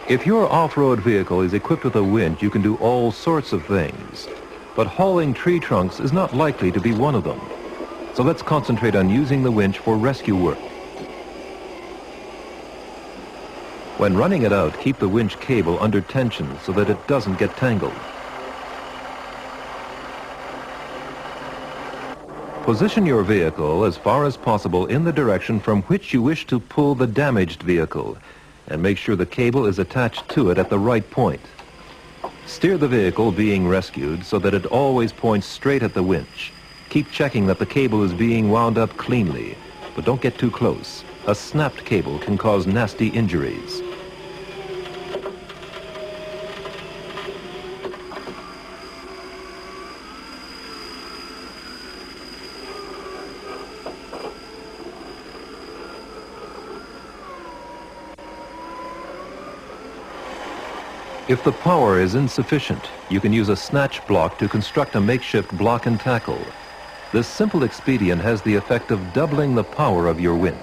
If your off-road vehicle is equipped with a winch, you can do all sorts of things. But hauling tree trunks is not likely to be one of them. So let's concentrate on using the winch for rescue work. When running it out, keep the winch cable under tension so that it doesn't get tangled. Position your vehicle as far as possible in the direction from which you wish to pull the damaged vehicle, and make sure the cable is attached to it at the right point. Steer the vehicle being rescued so that it always points straight at the winch. Keep checking that the cable is being wound up cleanly, but don't get too close. A snapped cable can cause nasty injuries. If the power is insufficient, you can use a snatch block to construct a makeshift block and tackle. This simple expedient has the effect of doubling the power of your winch.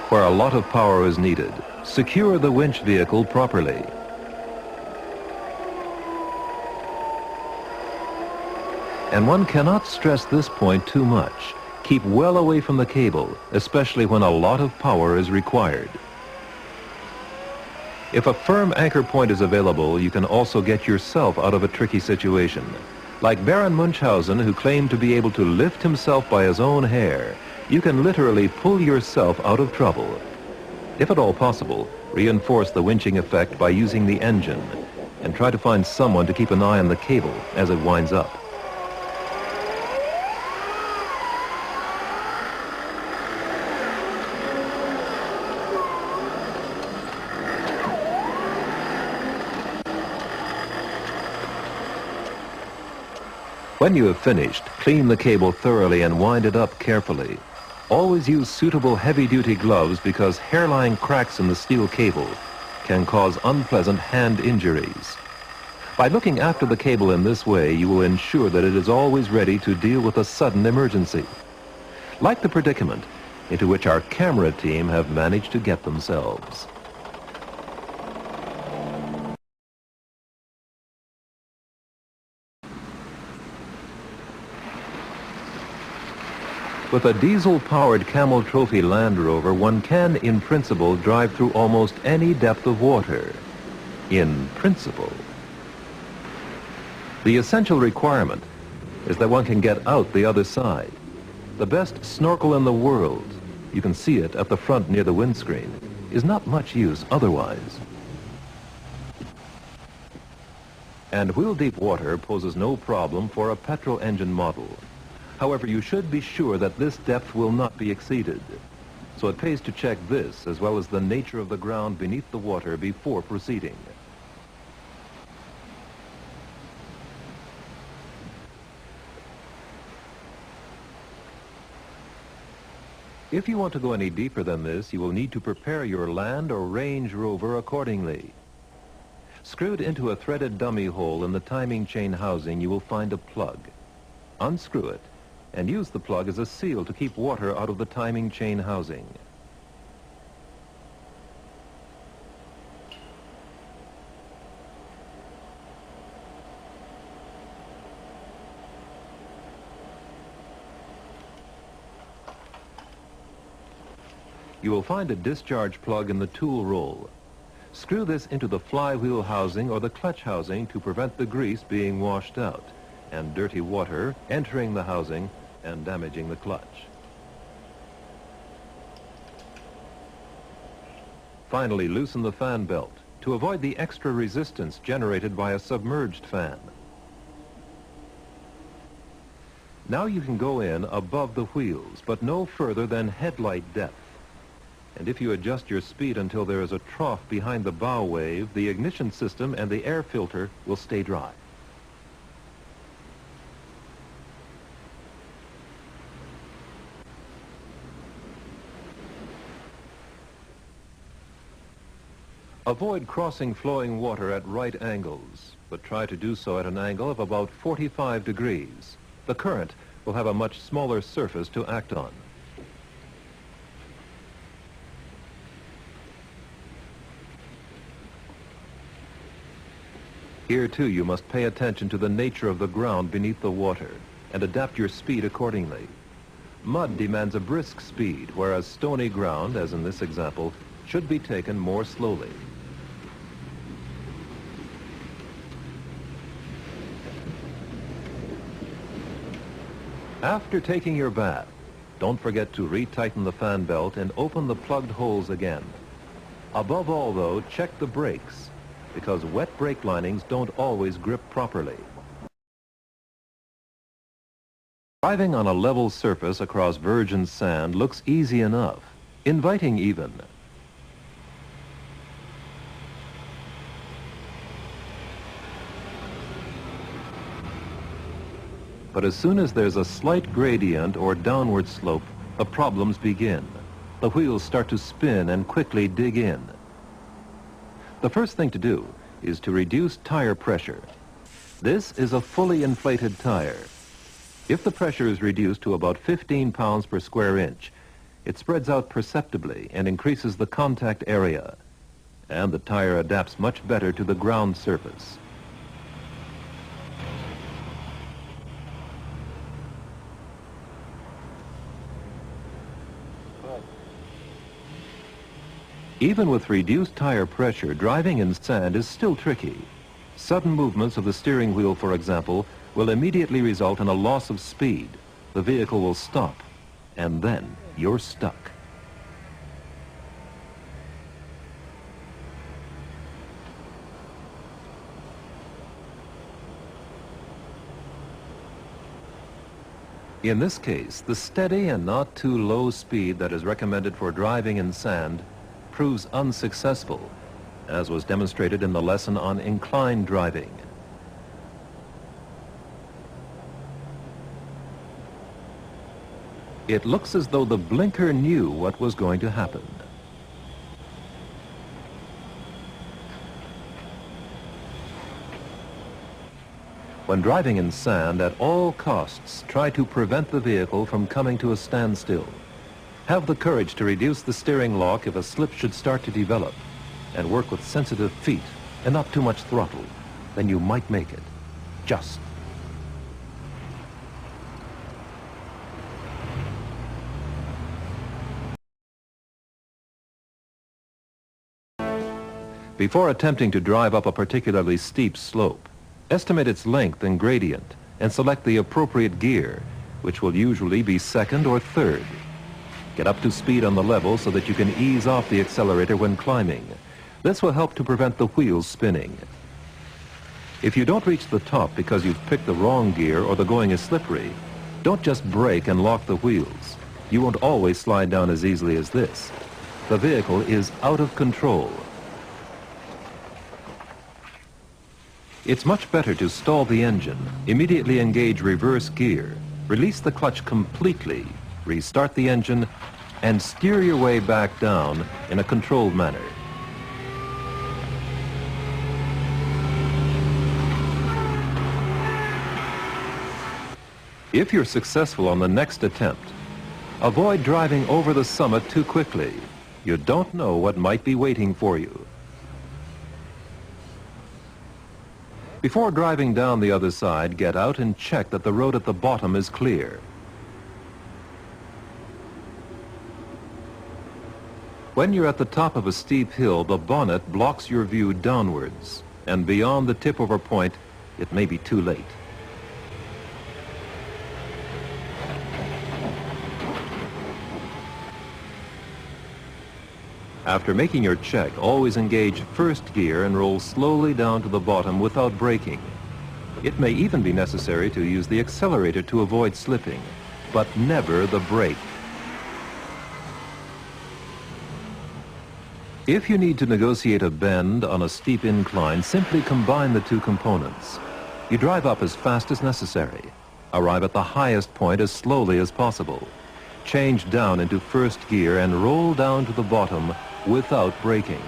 Where a lot of power is needed, secure the winch vehicle properly. And one cannot stress this point too much. Keep well away from the cable, especially when a lot of power is required. If a firm anchor point is available, you can also get yourself out of a tricky situation. Like Baron Munchausen, who claimed to be able to lift himself by his own hair, you can literally pull yourself out of trouble. If at all possible, reinforce the winching effect by using the engine, and try to find someone to keep an eye on the cable as it winds up. When you have finished, clean the cable thoroughly and wind it up carefully. Always use suitable heavy-duty gloves because hairline cracks in the steel cable can cause unpleasant hand injuries. By looking after the cable in this way, you will ensure that it is always ready to deal with a sudden emergency, like the predicament into which our camera team have managed to get themselves. With a diesel-powered Camel Trophy Land Rover, one can, in principle, drive through almost any depth of water. In principle. The essential requirement is that one can get out the other side. The best snorkel in the world, you can see it at the front near the windscreen, is not much use otherwise. And wheel-deep water poses no problem for a petrol engine model. However, you should be sure that this depth will not be exceeded. So it pays to check this as well as the nature of the ground beneath the water before proceeding. If you want to go any deeper than this, you will need to prepare your Land or Range Rover accordingly. Screwed into a threaded dummy hole in the timing chain housing, you will find a plug. Unscrew it and use the plug as a seal to keep water out of the timing chain housing. You will find a discharge plug in the tool roll. Screw this into the flywheel housing or the clutch housing to prevent the grease being washed out and dirty water entering the housing and damaging the clutch. Finally, loosen the fan belt to avoid the extra resistance generated by a submerged fan. Now you can go in above the wheels, but no further than headlight depth. And if you adjust your speed until there is a trough behind the bow wave, the ignition system and the air filter will stay dry. Avoid crossing flowing water at right angles, but but try to do so at an angle of about 45 degrees. The current will have a much smaller surface to act on. Here too you must pay attention to the nature of the ground beneath the water and adapt your speed accordingly. Mud demands a brisk speed, whereas stony ground, as in this example, should be taken more slowly. After taking your bath, don't forget to retighten the fan belt and open the plugged holes again. Above all, though, check the brakes, because wet brake linings don't always grip properly. Driving on a level surface across virgin sand looks easy enough, inviting even. But as soon as there's a slight gradient or downward slope, the problems begin. The wheels start to spin and quickly dig in. The first thing to do is to reduce tire pressure. This is a fully inflated tire. If the pressure is reduced to about 15 pounds per square inch, it spreads out perceptibly and increases the contact area, and the tire adapts much better to the ground surface. Even with reduced tire pressure, driving in sand is still tricky. Sudden movements of the steering wheel, for example, will immediately result in a loss of speed. The vehicle will stop, and then you're stuck. In this case, the steady and not too low speed that is recommended for driving in sand proves unsuccessful, as was demonstrated in the lesson on incline driving. It looks as though the blinker knew what was going to happen. When driving in sand, at all costs, try to prevent the vehicle from coming to a standstill. Have the courage to reduce the steering lock if a slip should start to develop, and work with sensitive feet and not too much throttle. Then you might make it. Just. Before attempting to drive up a particularly steep slope, estimate its length and gradient and select the appropriate gear, which will usually be second or third. Get up to speed on the level so that you can ease off the accelerator when climbing. This will help to prevent the wheels spinning. If you don't reach the top because you've picked the wrong gear or the going is slippery, don't just brake and lock the wheels. You won't always slide down as easily as this. The vehicle is out of control. It's much better to stall the engine, immediately engage reverse gear, release the clutch completely, restart the engine, and steer your way back down in a controlled manner. If you're successful on the next attempt, avoid driving over the summit too quickly. You don't know what might be waiting for you. Before driving down the other side, get out and check that the road at the bottom is clear. When you're at the top of a steep hill, the bonnet blocks your view downwards, and beyond the tip-over point, it may be too late. After making your check, always engage first gear and roll slowly down to the bottom without braking. It may even be necessary to use the accelerator to avoid slipping, but never the brake. If you need to negotiate a bend on a steep incline, simply combine the two components. You drive up as fast as necessary. Arrive at the highest point as slowly as possible. Change down into first gear and roll down to the bottom without braking.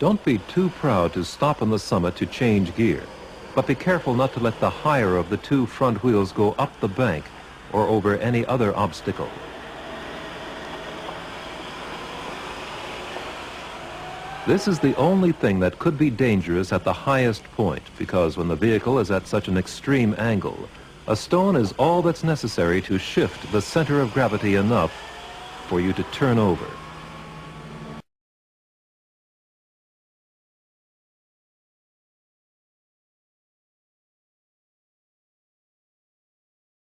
Don't be too proud to stop on the summit to change gear, but be careful not to let the higher of the two front wheels go up the bank or over any other obstacle. This is the only thing that could be dangerous at the highest point, because when the vehicle is at such an extreme angle, a stone is all that's necessary to shift the center of gravity enough for you to turn over.